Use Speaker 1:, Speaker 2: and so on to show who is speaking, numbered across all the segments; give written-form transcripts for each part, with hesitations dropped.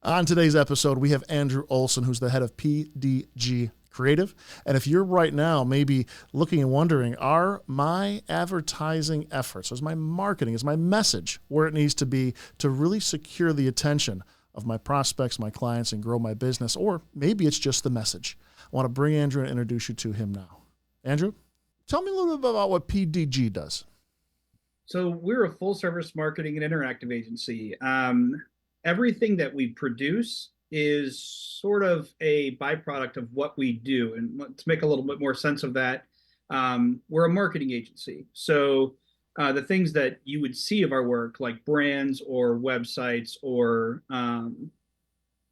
Speaker 1: On today's episode, we have Andrew Oleson, who's the head of PDG Creative. And if you're right now maybe looking and wondering, are my advertising efforts, is my marketing, is my message where it needs to be to really secure the attention of my prospects, my clients, and grow my business? Or maybe it's just the message. I want to bring Andrew and introduce you to him now. Andrew, tell me a little bit about what PDG does.
Speaker 2: So we're a full service marketing and interactive agency. Everything that we produce is sort of a byproduct of what we do. And to make a little bit more sense of that, we're a marketing agency. So the things that you would see of our work, like brands or websites or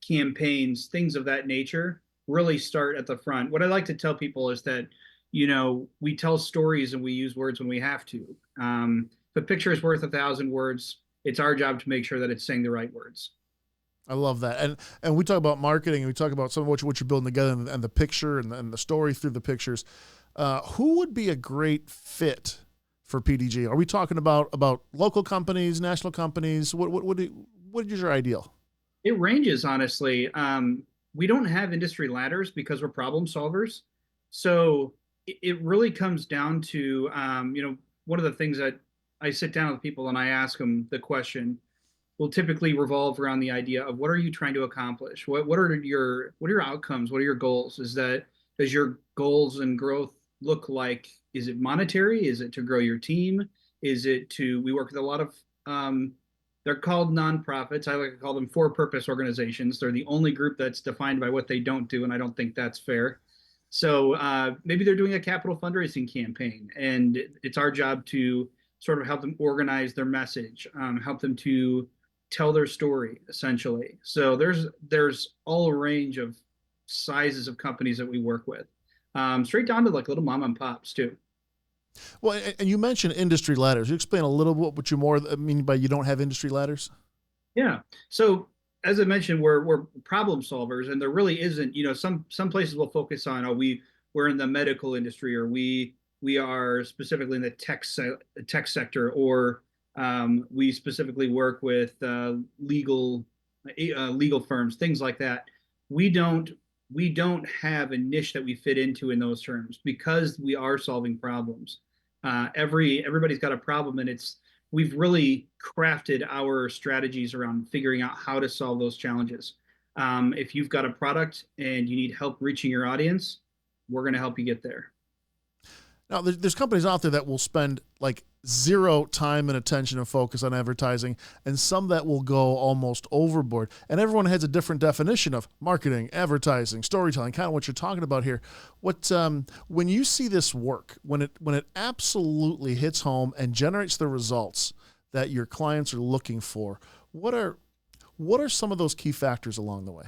Speaker 2: campaigns, things of that nature, really start at the front. What I like to tell people is that, we tell stories and we use words when we have to. If a picture is worth 1,000 words, it's our job to make sure that it's saying the right words.
Speaker 1: I love that. And we talk about marketing and we talk about some of what you're building together and the picture and the story through the pictures. Who would be a great fit for PDG? Are we talking about local companies, national companies? What is your ideal?
Speaker 2: It ranges, honestly. We don't have industry ladders because we're problem solvers. So it really comes down to, one of the things that I sit down with people and I ask them the question will typically revolve around the idea of what are you trying to accomplish? What are your outcomes? What are your goals? Does your goals and growth look like, is it monetary? Is it to grow your team? We work with a lot of, they're called nonprofits. I like to call them for-purpose organizations. They're the only group that's defined by what they don't do, and I don't think that's fair. So maybe they're doing a capital fundraising campaign, and it's our job to sort of help them organize their message, help them to tell their story, essentially. So there's all a range of sizes of companies that we work with, straight down to like little mom and pops too.
Speaker 1: Well, and you mentioned industry ladders. You explain a little bit what you more mean by you don't have industry ladders?
Speaker 2: Yeah. So as I mentioned, we're problem solvers, and there really isn't. Some places will focus on, we're in the medical industry, or we are specifically in the tech sector, or we specifically work with legal firms, things like that. We don't have a niche that we fit into in those terms because we are solving problems. Everybody's got a problem, and we've really crafted our strategies around figuring out how to solve those challenges. If you've got a product and you need help reaching your audience, we're going to help you get there.
Speaker 1: Now, there's companies out there that will spend like zero time and attention and focus on advertising, and some that will go almost overboard. And everyone has a different definition of marketing, advertising, storytelling, kind of what you're talking about here. When you see this work, when it absolutely hits home and generates the results that your clients are looking for, what are some of those key factors along the way?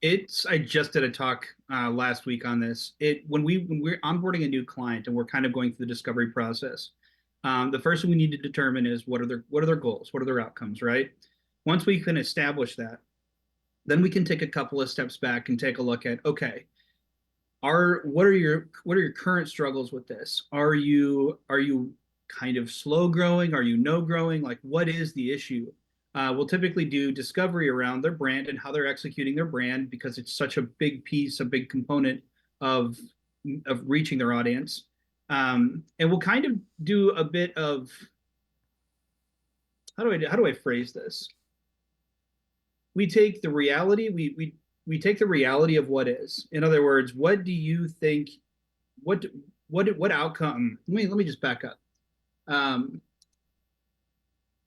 Speaker 2: I just did a talk last week on this. When we're onboarding a new client and we're kind of going through the discovery process, the first thing we need to determine is what are their goals, what are their outcomes, right? Once we can establish that, then we can take a couple of steps back and take a look at, okay, what are your current struggles with this? Are you kind of slow growing? Are you no growing? Like, what is the issue? We'll typically do discovery around their brand and how they're executing their brand, because it's such a big piece, a big component of reaching their audience. And we'll kind of do a bit of, how do I phrase this? We take the reality, we take the reality of what is. In other words, what do you think? What outcome? Let me just back up.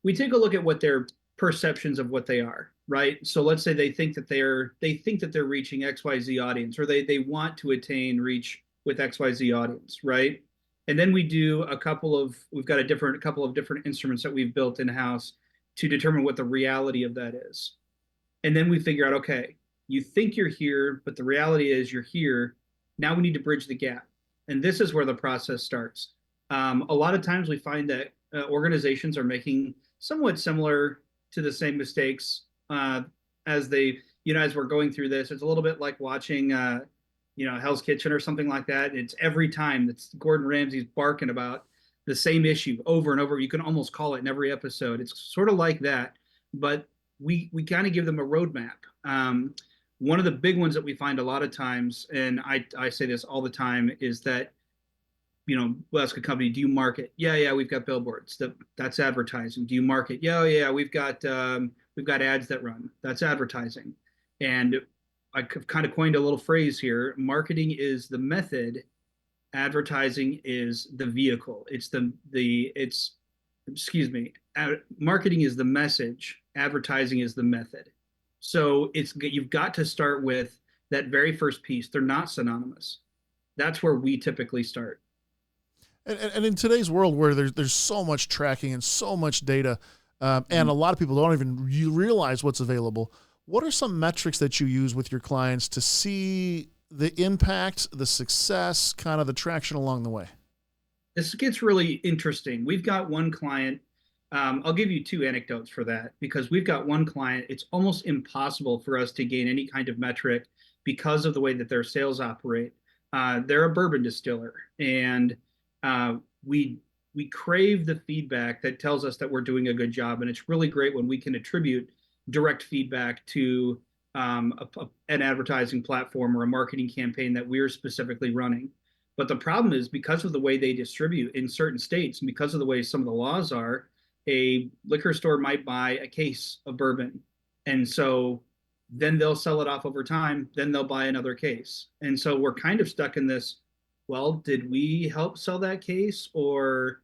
Speaker 2: We take a look at what their perceptions of what they are, right? So let's say they think that they're reaching XYZ audience, or they want to attain reach with XYZ audience, right? And then we've got a couple of different instruments that we've built in-house to determine what the reality of that is. And then we figure out, okay, you think you're here, but the reality is you're here. Now we need to bridge the gap. And this is where the process starts. A lot of times we find that organizations are making somewhat similar to the same mistakes as we're going through this. It's a little bit like watching, Hell's Kitchen or something like that. It's every time that's Gordon Ramsay's barking about the same issue over and over. You can almost call it in every episode. It's sort of like that, but we kind of give them a roadmap. One of the big ones that we find a lot of times, and I say this all the time, is that we'll ask a company, do you market? Yeah, we've got billboards. That's advertising. Do you market? Yeah, we've got ads that run. That's advertising. And I kind of coined a little phrase here. Marketing is the method, advertising is the vehicle. It's excuse me. Marketing is the message, advertising is the method. So you've got to start with that very first piece. They're not synonymous. That's where we typically start.
Speaker 1: And in today's world where there's so much tracking and so much data, and a lot of people don't even realize what's available, what are some metrics that you use with your clients to see the impact, the success, kind of the traction along the way?
Speaker 2: This gets really interesting. We've got one client. I'll give you two anecdotes for that because we've got one client. It's almost impossible for us to gain any kind of metric because of the way that their sales operate. They're a bourbon distiller, and uh, we crave the feedback that tells us that we're doing a good job. And it's really great when we can attribute direct feedback to an advertising platform or a marketing campaign that we're specifically running. But the problem is because of the way they distribute in certain states and because of the way some of the laws are, a liquor store might buy a case of bourbon. And so then they'll sell it off over time. Then they'll buy another case. And so we're kind of stuck in this, well, did we help sell that case or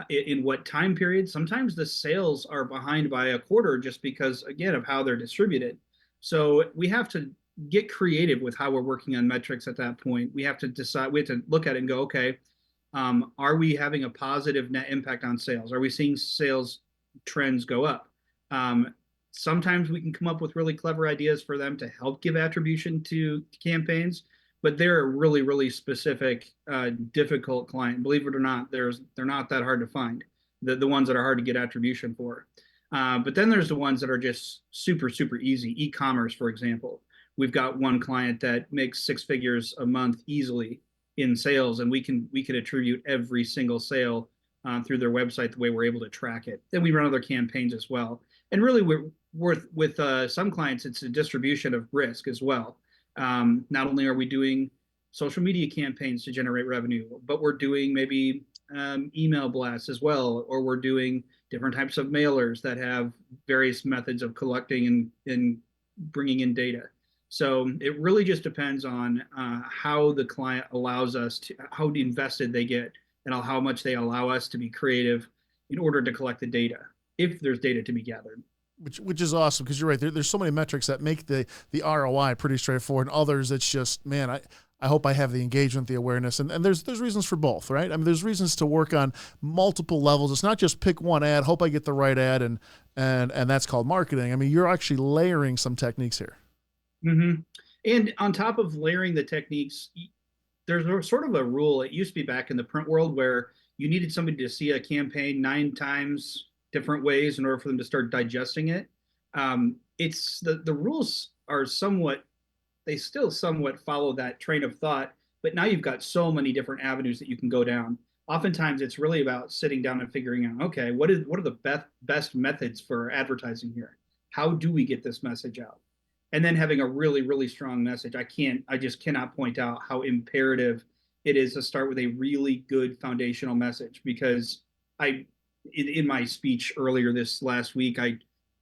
Speaker 2: in what time period? Sometimes the sales are behind by a quarter just because, again, of how they're distributed. So we have to get creative with how we're working on metrics at that point. We have to decide, we have to look at it and go, okay, are we having a positive net impact on sales? Are we seeing sales trends go up? Sometimes we can come up with really clever ideas for them to help give attribution to campaigns, but they're a really, really specific, difficult client. Believe it or not, they're not that hard to find. The ones that are hard to get attribution for. But then there's the ones that are just super, super easy. E-commerce, for example. We've got one client that makes 6 figures a month easily in sales, and we can attribute every single sale through their website the way we're able to track it. Then we run other campaigns as well. And really, with some clients, it's a distribution of risk as well. Not only are we doing social media campaigns to generate revenue, but we're doing maybe email blasts as well, or we're doing different types of mailers that have various methods of collecting and bringing in data. So it really just depends on how the client allows us to, how invested they get, and how much they allow us to be creative in order to collect the data, if there's data to be gathered.
Speaker 1: Which is awesome because you're right. There's so many metrics that make the ROI pretty straightforward, and others it's just, man, I hope I have the engagement, the awareness, and there's reasons for both, right? I mean, there's reasons to work on multiple levels. It's not just pick one ad, hope I get the right ad, and that's called marketing. I mean, you're actually layering some techniques here.
Speaker 2: Mm-hmm. And on top of layering the techniques, there's sort of a rule. It used to be back in the print world where you needed somebody to see a campaign 9 times different ways in order for them to start digesting it. It's the rules are somewhat, they still somewhat follow that train of thought, but now you've got so many different avenues that you can go down. Oftentimes it's really about sitting down and figuring out, okay, what are the best methods for advertising here? How do we get this message out? And then having a really, really strong message. I just cannot point out how imperative it is to start with a really good foundational message because in my speech earlier this last week, I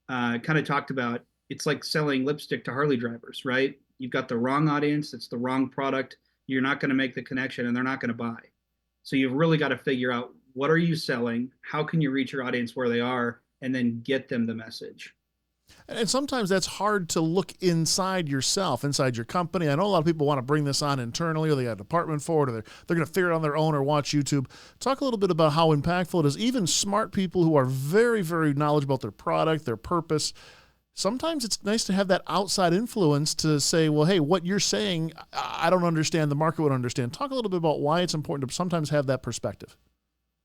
Speaker 2: kind of talked about it's like selling lipstick to Harley drivers, right? You've got the wrong audience, it's the wrong product, you're not going to make the connection, and they're not going to buy. So you've really got to figure out what are you selling, how can you reach your audience where they are, and then get them the message.
Speaker 1: And sometimes that's hard to look inside yourself, inside your company. I know a lot of people want to bring this on internally, or they got a department for it, or they're going to figure it on their own or watch YouTube. Talk a little bit about how impactful it is. Even smart people who are very, very knowledgeable about their product, their purpose. Sometimes it's nice to have that outside influence to say, well, hey, what you're saying, I don't understand. The market would understand. Talk a little bit about why it's important to sometimes have that perspective.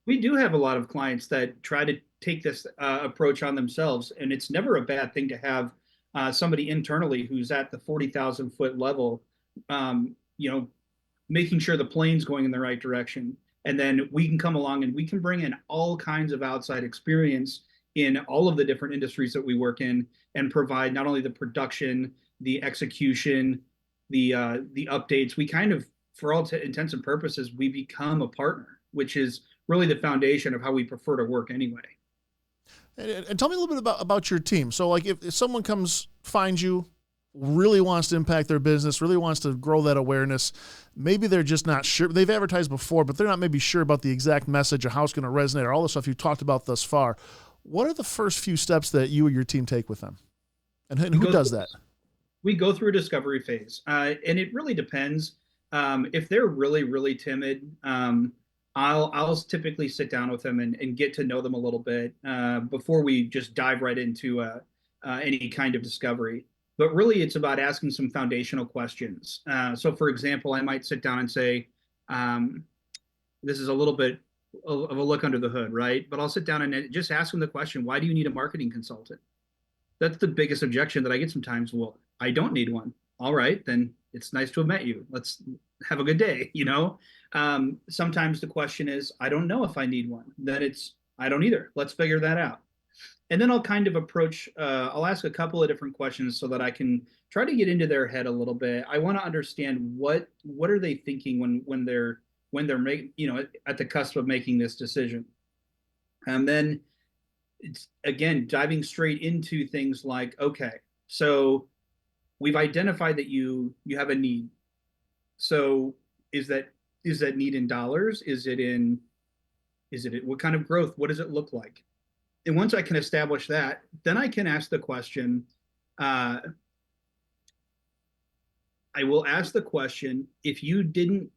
Speaker 2: We do have a lot of clients that try to take this approach on themselves, and it's never a bad thing to have somebody internally who's at the 40,000-foot level, making sure the plane's going in the right direction. And then we can come along and we can bring in all kinds of outside experience in all of the different industries that we work in and provide not only the production, the execution, the updates. We kind of, for all intents and purposes, we become a partner, which is really the foundation of how we prefer to work anyway.
Speaker 1: And tell me a little bit about your team. So like if someone finds you, really wants to impact their business, really wants to grow that awareness, maybe they're just not sure. They've advertised before, but they're not maybe sure about the exact message or how it's going to resonate or all the stuff you talked about thus far. What are the first few steps that you or your team take with them? And who does that?
Speaker 2: We go through a discovery phase, and it really depends. If they're really, really timid, I'll typically sit down with them and get to know them a little bit before we just dive right into any kind of discovery. But really, it's about asking some foundational questions. So, for example, I might sit down and say, this is a little bit of a look under the hood, right? But I'll sit down and just ask them the question, why do you need a marketing consultant? That's the biggest objection that I get sometimes. Well, I don't need one. All right, then it's nice to have met you. Let's have a good day, Sometimes the question is, I don't know if I need one. Then it's, I don't either. Let's figure that out. And then I'll kind of I'll ask a couple of different questions so that I can try to get into their head a little bit. I want to understand what are they thinking when they're making, at the cusp of making this decision. And then it's, again, diving straight into things like, okay, so we've identified that you have a need. So is that need in dollars? Is it what kind of growth? What does it look like? And once I can establish that, then I can ask the question. I will ask the question, if you didn't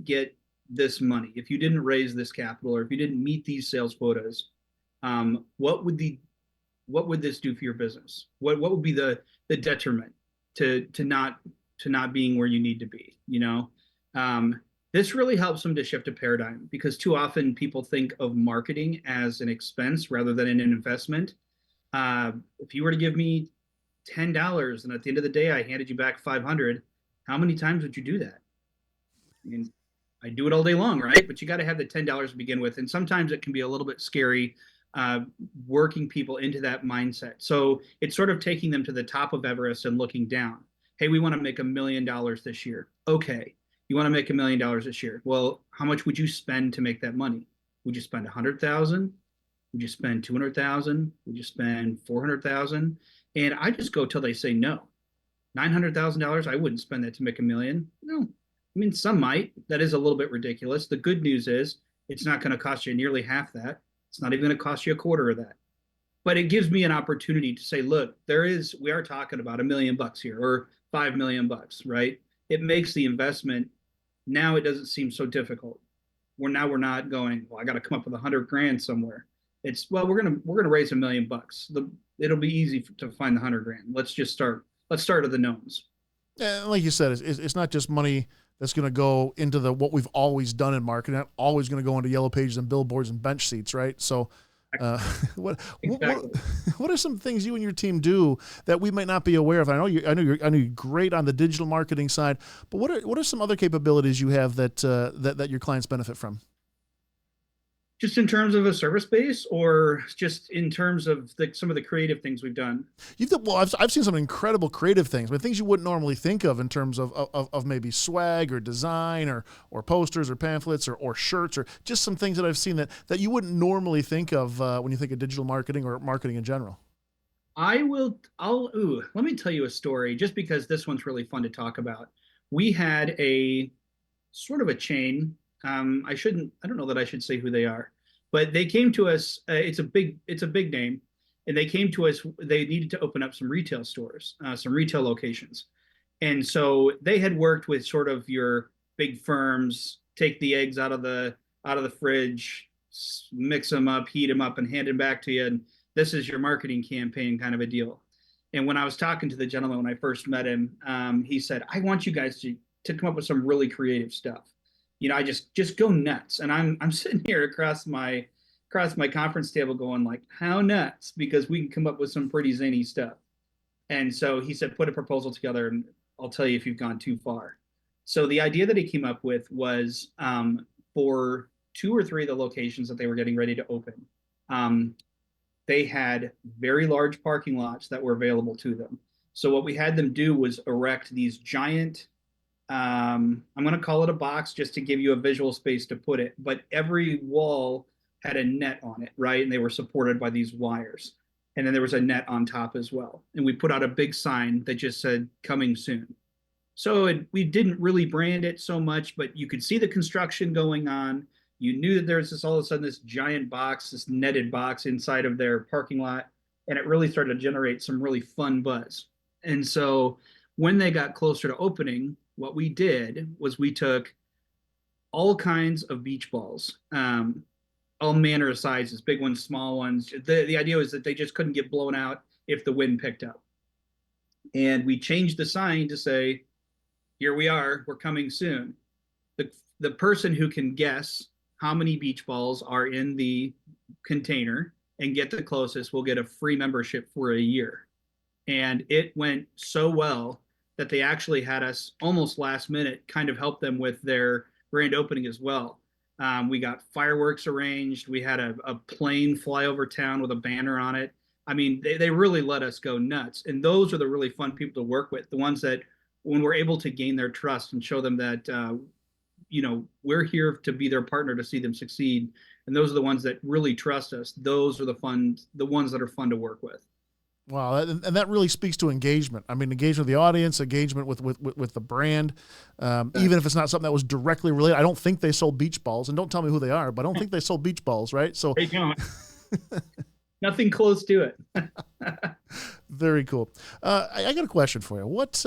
Speaker 2: get this money, if you didn't raise this capital, or if you didn't meet these sales quotas, what would this do for your business? What would be the detriment to not being where you need to be? This really helps them to shift a paradigm, because too often people think of marketing as an expense rather than an investment. If you were to give me $10 and at the end of the day I handed you back 500, how many times would you do that? I mean, I do it all day long, right? But you got to have the $10 to begin with, and sometimes it can be a little bit scary working people into that mindset. So it's sort of taking them to the top of Everest and looking down. Hey, we want to make $1 million this year. Okay. You want to make $1 million this year. Well, how much would you spend to make that money? Would you spend 100,000? Would you spend 200,000? Would you spend 400,000? And I just go till they say no. $900,000, I wouldn't spend that to make $1 million. No. I mean, some might. That is a little bit ridiculous. The good news is it's not going to cost you nearly half that. It's not even going to cost you a quarter of that. But it gives me an opportunity to say, look, we are talking about $1 million here, or $5 million, right? It makes the investment, now it doesn't seem so difficult. We're not going, well, I got to come up with $100,000 somewhere. It's, well, we're gonna raise $1 million. It'll be easy to find the $100,000. Let's start at the knowns.
Speaker 1: Yeah, like you said, it's not just money that's going to go into what we've always done in marketing. Not always going to go into yellow pages and billboards and bench seats, right? So, what are some things you and your team do that we might not be aware of? I know you're great on the digital marketing side, but what are some other capabilities you have that your clients benefit from?
Speaker 2: Just in terms of a service base, or just in terms of some of the creative things we've done?
Speaker 1: I've seen some incredible creative things, but things you wouldn't normally think of in terms of maybe swag or design or posters or pamphlets or shirts, or just some things that I've seen that you wouldn't normally think of when you think of digital marketing or marketing in general.
Speaker 2: Let me tell you a story, just because this one's really fun to talk about. We had a sort of a chain. I don't know that I should say who they are, but they came to us. It's a big name, and they came to us. They needed to open up some retail stores, some retail locations, and so they had worked with sort of your big firms, take the eggs out of the fridge, mix them up, heat them up, and hand them back to you. And this is your marketing campaign, kind of a deal. And when I was talking to the gentleman when I first met him, he said, "I want you guys to come up with some really creative stuff. I just go nuts." And I'm sitting here across my conference table going like, how nuts? Because we can come up with some pretty zany stuff. And so he said, put a proposal together and I'll tell you if you've gone too far. So the idea that he came up with was for 2 or 3 of the locations that they were getting ready to open. they had very large parking lots that were available to them. So what we had them do was erect these giant, I'm going to call it a box just to give you a visual space to put it, but every wall had a net on it, right? And they were supported by these wires. And then there was a net on top as well. And we put out a big sign that just said coming soon. So we didn't really brand it so much, but you could see the construction going on. You knew that there was this all of a sudden this giant box, this netted box inside of their parking lot, and it really started to generate some really fun buzz. And so when they got closer to opening, what we did was we took all kinds of beach balls, all manner of sizes, big ones, small ones. The idea was that they just couldn't get blown out if the wind picked up. And we changed the sign to say, here we are, we're coming soon. The person who can guess how many beach balls are in the container and get the closest will get a free membership for a year. And it went so well that they actually had us almost last minute kind of help them with their grand opening as well. We got fireworks arranged. We had a plane fly over town with a banner on it. I mean, they really let us go nuts. And those are the really fun people to work with, the ones that when we're able to gain their trust and show them that, we're here to be their partner to see them succeed. And those are the ones that really trust us. Those are the ones that are fun to work with.
Speaker 1: Wow, and that really speaks to engagement. I mean, engagement with the audience, engagement with the brand, even if it's not something that was directly related. I don't think they sold beach balls, and don't tell me who they are, but I don't think they sold beach balls, right? So
Speaker 2: they don't. Nothing close to it.
Speaker 1: Very cool. I got a question for you. What's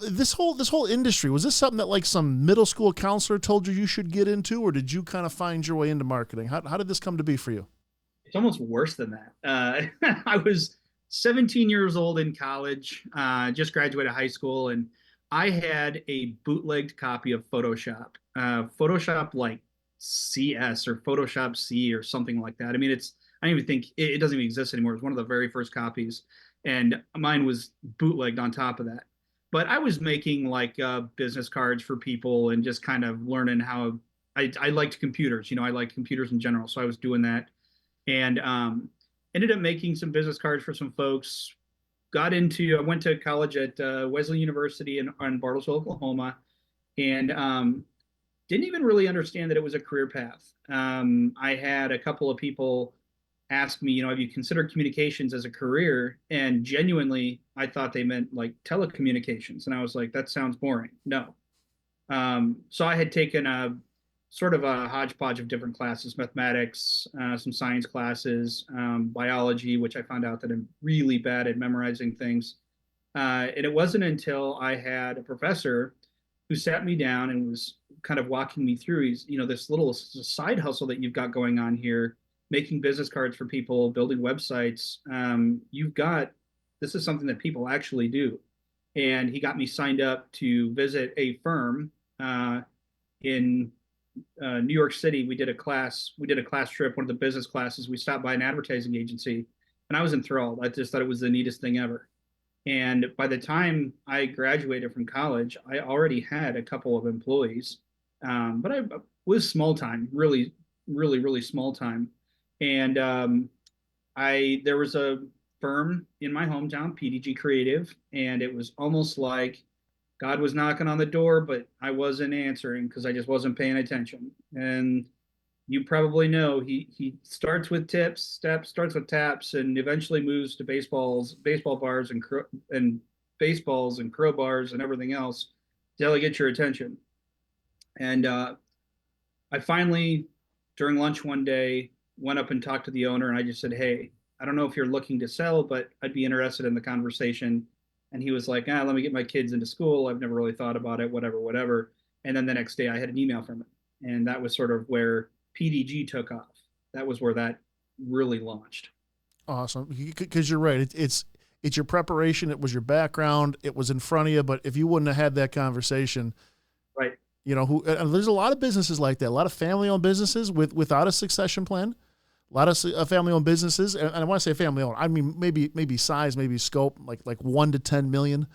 Speaker 1: this whole industry, was this something that like some middle school counselor told you should get into, or did you kind of find your way into marketing? How did this come to be for you?
Speaker 2: It's almost worse than that. I was 17 years old in college, just graduated high school, and I had a bootlegged copy of Photoshop, Photoshop like CS or Photoshop C or something like that. I mean, I don't even think it doesn't even exist anymore. It was one of the very first copies, and mine was bootlegged on top of that. But I was making like business cards for people and just kind of learning how I liked computers. I liked computers in general, so I was doing that. And ended up making some business cards for some folks. I went to college at Wesley University in Bartlesville, Oklahoma, and didn't even really understand that it was a career path. I had a couple of people ask me, have you considered communications as a career? And genuinely, I thought they meant like telecommunications. And I was like, that sounds boring. No. So I had taken a sort of a hodgepodge of different classes, mathematics, some science classes, biology, which I found out that I'm really bad at memorizing things. And it wasn't until I had a professor who sat me down and was kind of walking me through, this little side hustle that you've got going on here, making business cards for people, building websites. This is something that people actually do. And he got me signed up to visit a firm in New York City. We did a class trip, one of the business classes. We stopped by an advertising agency, and I was enthralled. I just thought it was the neatest thing ever. And by the time I graduated from college, I already had a couple of employees, but I was small time, really, really, really small time. And there was a firm in my hometown, PDG Creative, and it was almost like God was knocking on the door, but I wasn't answering because I just wasn't paying attention. And you probably know he starts with starts with taps, and eventually moves to baseball bars and baseballs and crowbars and everything else till he get your attention. And I finally, during lunch one day, went up and talked to the owner, and I just said, "Hey, I don't know if you're looking to sell, but I'd be interested in the conversation." And he was like, let me get my kids into school. I've never really thought about it, whatever. And then the next day I had an email from him. And that was sort of where PDG took off. That was where that really launched.
Speaker 1: Awesome. Because you're right. It's your preparation. It was your background. It was in front of you. But if you wouldn't have had that conversation,
Speaker 2: right.
Speaker 1: There's a lot of businesses like that, a lot of family-owned businesses without a succession plan. A lot of family-owned businesses, and I want to say family-owned. I mean, maybe size, maybe scope, like 1 to 10 million,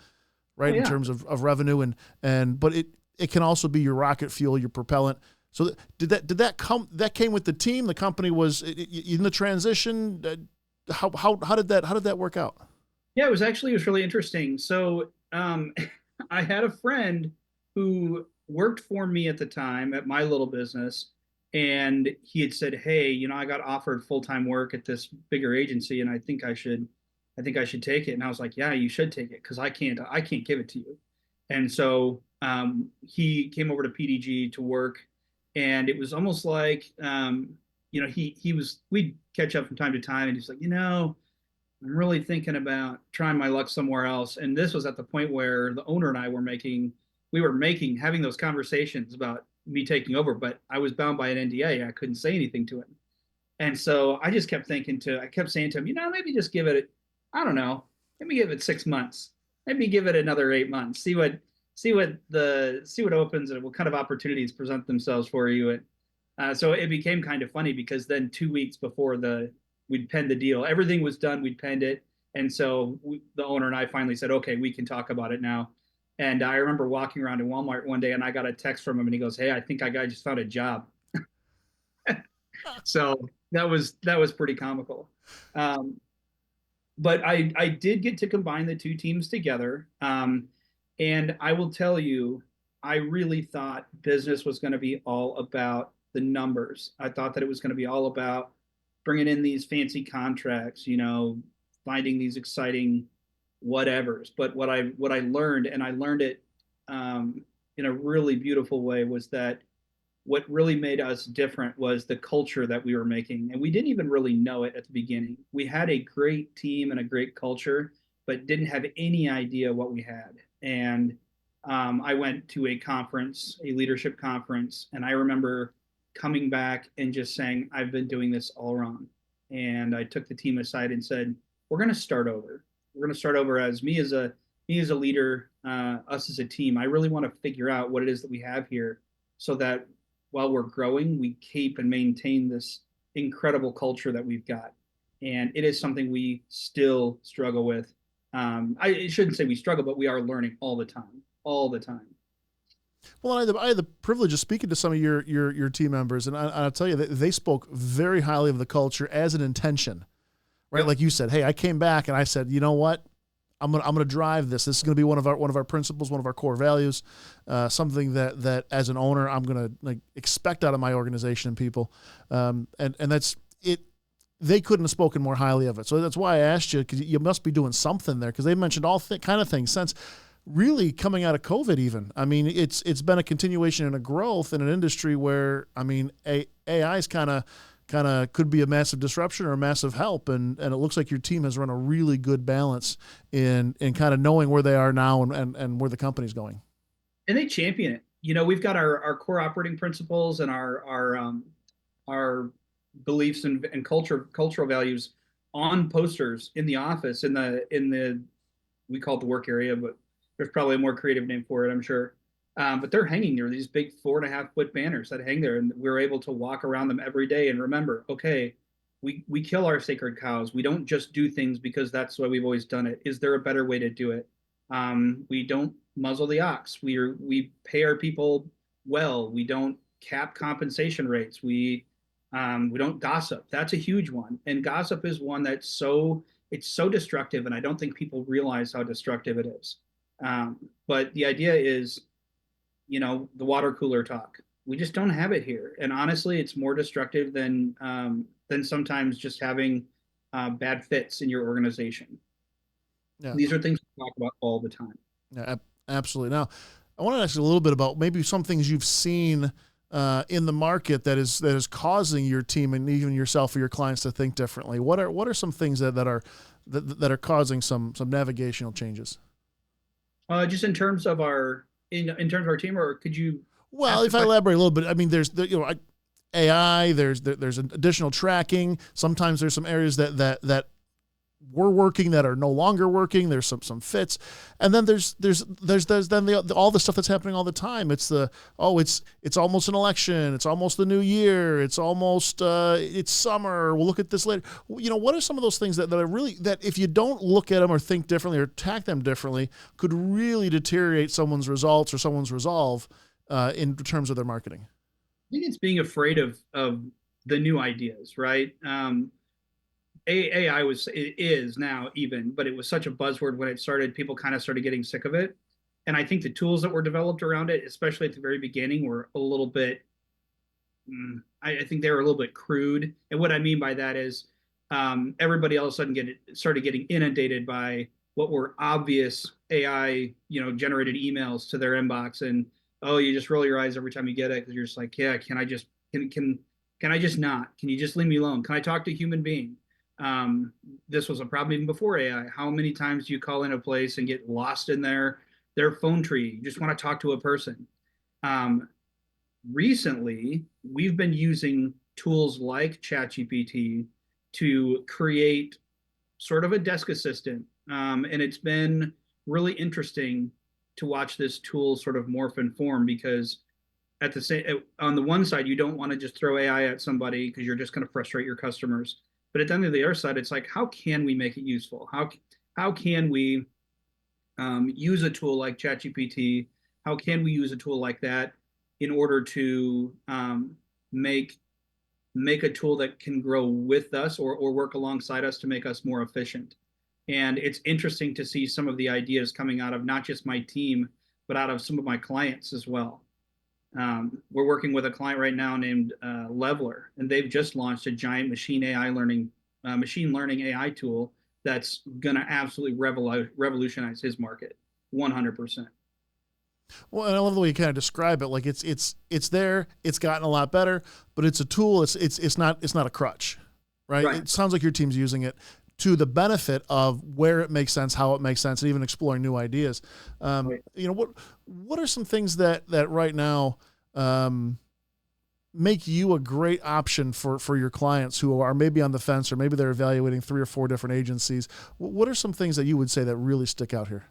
Speaker 1: right, in terms of revenue, but it can also be your rocket fuel, your propellant So did that came with the team? The company was in the transition. How did that work out?
Speaker 2: Yeah, it was really interesting. So I had a friend who worked for me at the time at my little business, and he had said, "Hey, I got offered full-time work at this bigger agency, and I think I should take it." And I was like, "Yeah, you should take it because I can't give it to you." And so he came over to PDG to work, and it was almost like, we'd catch up from time to time, and he's like, I'm really thinking about trying my luck somewhere else. And this was at the point where the owner and I having those conversations about me taking over, but I was bound by an NDA. I couldn't say anything to him. And so I kept saying to him, maybe just give it, I don't know, maybe give it 6 months, maybe give it another 8 months, see what opens and what kind of opportunities present themselves for you. And so it became kind of funny because then 2 weeks before we'd penned the deal, everything was done, we'd penned it. And so the owner and I finally said, okay, we can talk about it now. And I remember walking around in Walmart one day and I got a text from him and he goes, "Hey, I think I just found a job." So that was pretty comical. But I did get to combine the two teams together. And I will tell you, I really thought business was going to be all about the numbers. I thought that it was going to be all about bringing in these fancy contracts, finding these exciting whatevers. But what I learned, and I learned it in a really beautiful way, was that what really made us different was the culture that we were making. And we didn't even really know it at the beginning. We had a great team and a great culture, but didn't have any idea what we had. And I went to a leadership conference, and I remember coming back and just saying, "I've been doing this all wrong." And I took the team aside and said, "We're going to start over. We're going to start over as me as a leader, us as a team. I really want to figure out what it is that we have here so that while we're growing, we keep and maintain this incredible culture that we've got." And it is something we still struggle with. I shouldn't say we struggle, but we are learning all the time, all the time.
Speaker 1: Well, I had the privilege of speaking to some of your team members, and I'll tell you that they spoke very highly of the culture as an intention, right? Yep. Like you said, "Hey, I came back and I said, you know what? I'm gonna drive this. This is gonna be one of our principles, one of our core values, something that as an owner I'm gonna expect out of my organization and people, and that's it." They couldn't have spoken more highly of it. So that's why I asked you, because you must be doing something there, because they mentioned all kind of things since really coming out of COVID even. I mean, it's been a continuation and a growth in an industry where, I mean, AI is kind of could be a massive disruption or a massive help. And it looks like your team has run a really good balance in kind of knowing where they are now and where the company's going.
Speaker 2: And they champion it. We've got our core operating principles and our beliefs and cultural values on posters in the office, in the we call it the work area, but there's probably a more creative name for it, I'm sure. But they're hanging there, these big 4.5-foot banners that hang there, and we're able to walk around them every day and remember, okay, we kill our sacred cows. We don't just do things because that's the way we've always done it. Is there a better way to do it? We don't muzzle the ox. We pay our people well. We don't cap compensation rates. We don't gossip. That's a huge one. And gossip is one that's so destructive, and I don't think people realize how destructive it is. But the idea is, the water cooler talk. We just don't have it here. And honestly, it's more destructive than sometimes just having bad fits in your organization. Yeah. These are things we talk about all the time.
Speaker 1: Yeah, absolutely. Now, I want to ask you a little bit about maybe some things you've seen in the market that is causing your team and even yourself or your clients to think differently. What are some things that are causing some navigational changes?
Speaker 2: Just in terms of our team, or could you?
Speaker 1: Well, if I elaborate a little bit, I mean, there's AI, there's additional tracking. Sometimes there's some areas that were working that are no longer working. There's some fits, and then there's all the stuff that's happening all the time. It's it's almost an election. It's almost the new year. It's almost it's summer. We'll look at this later. What are some of those things that are really, that if you don't look at them or think differently or attack them differently, could really deteriorate someone's results or someone's resolve in terms of their marketing?
Speaker 2: think it's being afraid of the new ideas, right? AI it is now even, but it was such a buzzword when it started. People kind of started getting sick of it, and I think the tools that were developed around it, especially at the very beginning, were a little bit. I think they were a little bit crude, and what I mean by that is everybody all of a sudden started getting inundated by what were obvious AI, generated emails to their inbox, and oh, you just roll your eyes every time you get it because you're just like, yeah, can I just not? Can you just leave me alone? Can I talk to a human being? This was a problem even before AI. How many times do you call in a place and get lost in their phone tree? You just want to talk to a person. Um, Recently, we've been using tools like ChatGPT to create sort of a desk assistant. And it's been really interesting to watch this tool sort of morph and form because on the one side, you don't want to just throw AI at somebody because you're just going to frustrate your customers. But at the end of the other side, it's like, how can we make it useful? How can we use a tool like ChatGPT? How can we use a tool like that in order to make make a tool that can grow with us or work alongside us to make us more efficient? And it's interesting to see some of the ideas coming out of not just my team, but out of some of my clients as well. We're working with a client right now named Leveler, and they've just launched a giant machine learning AI tool that's going to absolutely revolutionize his market, 100%.
Speaker 1: Well, and I love the way you kind of describe it. Like it's there. It's gotten a lot better, but it's a tool. It's not a crutch, right?
Speaker 2: Right.
Speaker 1: It sounds like your team's using it to the benefit of where it makes sense, how it makes sense, and even exploring new ideas.
Speaker 2: Right.
Speaker 1: What are some things that right now make you a great option for your clients who are maybe on the fence or maybe they're evaluating 3 or 4 different agencies? What are some things that you would say that really stick out here?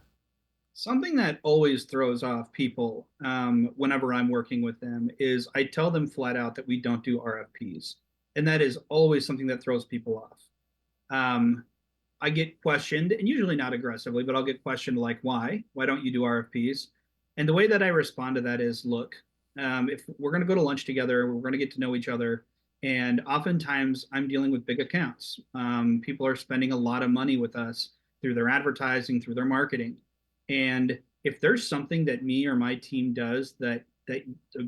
Speaker 2: Something that always throws off people whenever I'm working with them is I tell them flat out that we don't do RFPs. And that is always something that throws people off. Um, I get questioned, and usually not aggressively, but I'll get questioned like, why? Why don't you do RFPs? And the way that I respond to that is, look, if we're going to go to lunch together, we're going to get to know each other. And oftentimes I'm dealing with big accounts. People are spending a lot of money with us through their advertising, through their marketing. And if there's something that me or my team does that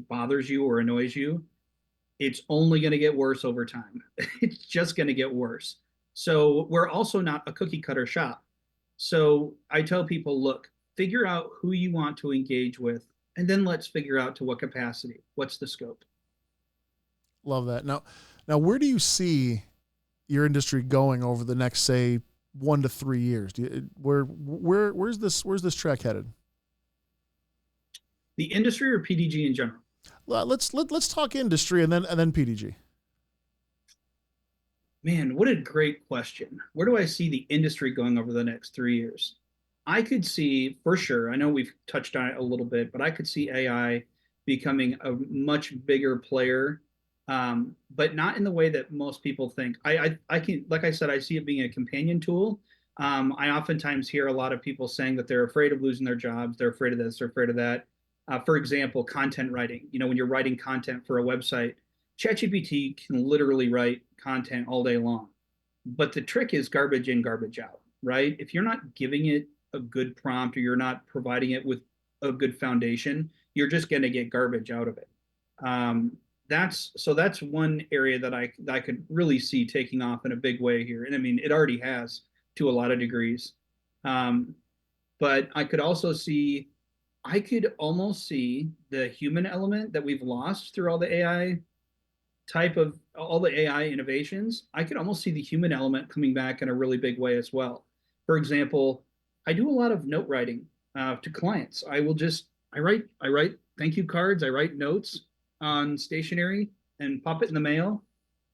Speaker 2: bothers you or annoys you, it's only going to get worse over time. It's just going to get worse. So we're also not a cookie cutter shop. So I tell people, look, figure out who you want to engage with, and then let's figure out to what capacity. What's the scope?
Speaker 1: Love that. Now, where do you see your industry going over the next, say, 1 to 3 years? Where's this track headed?
Speaker 2: The industry or PDG in general?
Speaker 1: Let's talk industry and then PDG.
Speaker 2: Man, what a great question. Where do I see the industry going over the next 3 years? I could see for sure, I know we've touched on it a little bit, but I could see AI becoming a much bigger player, but not in the way that most people think. I can, like I said, I see it being a companion tool. I oftentimes hear a lot of people saying that they're afraid of losing their jobs, they're afraid of this, they're afraid of that. For example, content writing. When you're writing content for a website, ChatGPT can literally write content all day long. But the trick is garbage in, garbage out, right? If you're not giving it a good prompt or you're not providing it with a good foundation, you're just going to get garbage out of it. That's one area that I could really see taking off in a big way here. And I mean, it already has to a lot of degrees. Um, but I could almost see the human element that we've lost through all the AI innovations. I could almost see the human element coming back in a really big way as well. For example, I do a lot of note writing to clients. I write thank you cards, I write notes on stationery and pop it in the mail.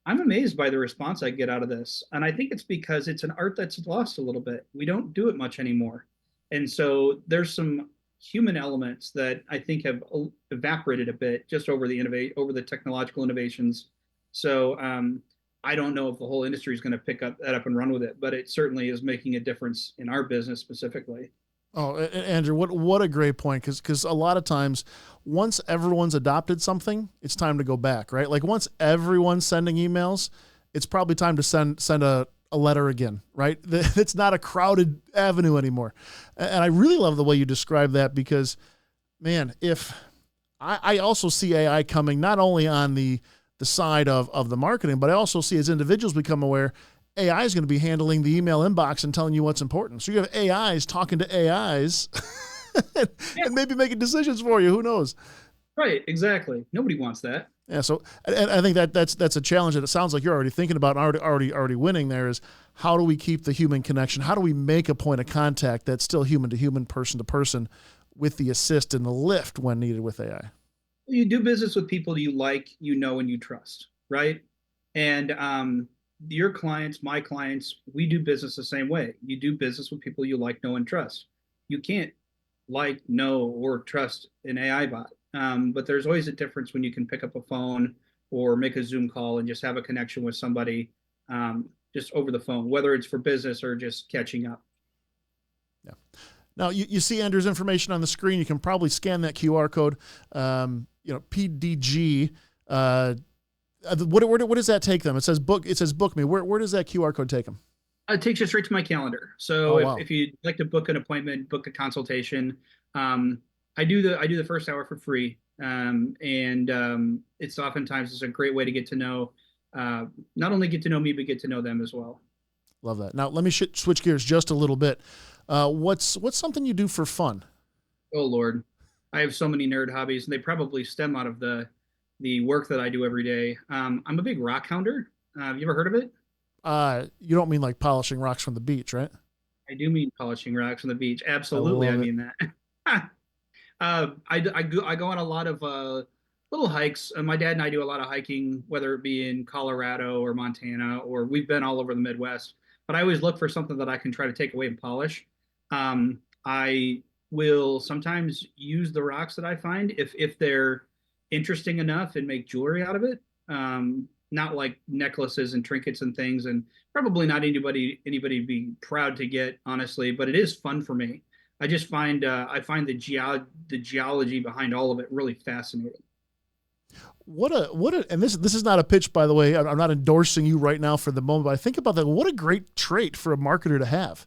Speaker 2: I'm amazed by the response I get out of this. And I think it's because it's an art that's lost a little bit. We don't do it much anymore. And so there's some human elements that I think have evaporated a bit just over the technological innovations. So I don't know if the whole industry is going to pick up that up and run with it, but it certainly is making a difference in our business specifically.
Speaker 1: Oh, Andrew, what a great point. Cause a lot of times once everyone's adopted something, it's time to go back, right? Like once everyone's sending emails, it's probably time to send a letter again, right? It's not a crowded avenue anymore. And I really love the way you describe that because, man, if I also see AI coming not only on the side of the marketing, but I also see as individuals become aware, AI is going to be handling the email inbox and telling you what's important. So you have AIs talking to AIs and maybe making decisions for you. Who knows?
Speaker 2: Right, exactly. Nobody wants that.
Speaker 1: Yeah. So and I think that's a challenge that it sounds like you're already thinking about and already winning there is how do we keep the human connection? How do we make a point of contact that's still human to human, person to person with the assist and the lift when needed with AI?
Speaker 2: You do business with people you like, you know, and you trust, right? And your clients, my clients, we do business the same way. You do business with people you like, know, and trust. You can't like, know, or trust an AI bot. But there's always a difference when you can pick up a phone or make a Zoom call and just have a connection with somebody just over the phone, whether it's for business or just catching up.
Speaker 1: Yeah. Now you see Andrew's information on the screen. You can probably scan that QR code. PDG. What does that take them? It says book. It says book me. Where does that QR code take them?
Speaker 2: It takes you straight to my calendar. So
Speaker 1: Oh, wow.
Speaker 2: if you'd like to book an appointment, book a consultation, I do the first hour for free, and it's oftentimes a great way to get to know, not only get to know me, but get to know them as well.
Speaker 1: Love that. Now let me switch gears just a little bit. What's something you do for fun?
Speaker 2: Oh Lord, I have so many nerd hobbies, and they probably stem out of the work that I do every day. I'm a big rock hounder. Have you ever heard of it?
Speaker 1: You don't mean like polishing rocks from the beach, right?
Speaker 2: I do mean polishing rocks on the beach.
Speaker 1: I
Speaker 2: Absolutely, I
Speaker 1: love it.
Speaker 2: mean that. I go on a lot of little hikes. My dad and I do a lot of hiking, whether it be in Colorado or Montana, or we've been all over the Midwest. But I always look for something that I can try to take away and polish. I will sometimes use the rocks that I find if they're interesting enough and make jewelry out of it. Not like necklaces and trinkets and things, and probably not anybody be proud to get, honestly. But it is fun for me. I just find I find the geology behind all of it really fascinating.
Speaker 1: And this is not a pitch, by the way. I'm not endorsing you right now for the moment, but I think about that. What a great trait for a marketer to have.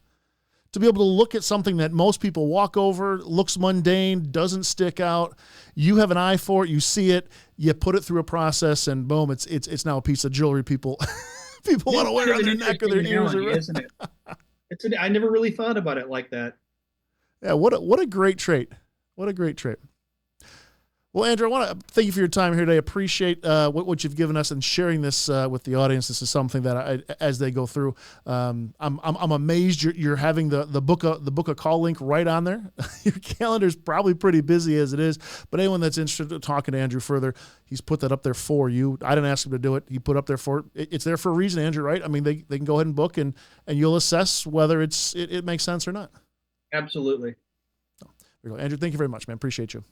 Speaker 1: To be able to look at something that most people walk over, looks mundane, doesn't stick out. You have an eye for it, you see it, you put it through a process, and boom, it's now a piece of jewelry people want to wear on their neck or their ears.
Speaker 2: Isn't it? I never really thought about it like that.
Speaker 1: Yeah, what a great trait. What a great trait. Well, Andrew, I want to thank you for your time here today. Appreciate what you've given us and sharing this with the audience. This is something that as they go through, I'm amazed you're having the book a call link right on there. Your calendar's probably pretty busy as it is, but anyone that's interested in talking to Andrew further, he's put that up there for you. I didn't ask him to do it. He put up there for it. It's there for a reason, Andrew, right? I mean, they can go ahead and book and you'll assess whether it makes sense or not.
Speaker 2: Absolutely.
Speaker 1: Andrew, thank you very much, man. Appreciate you.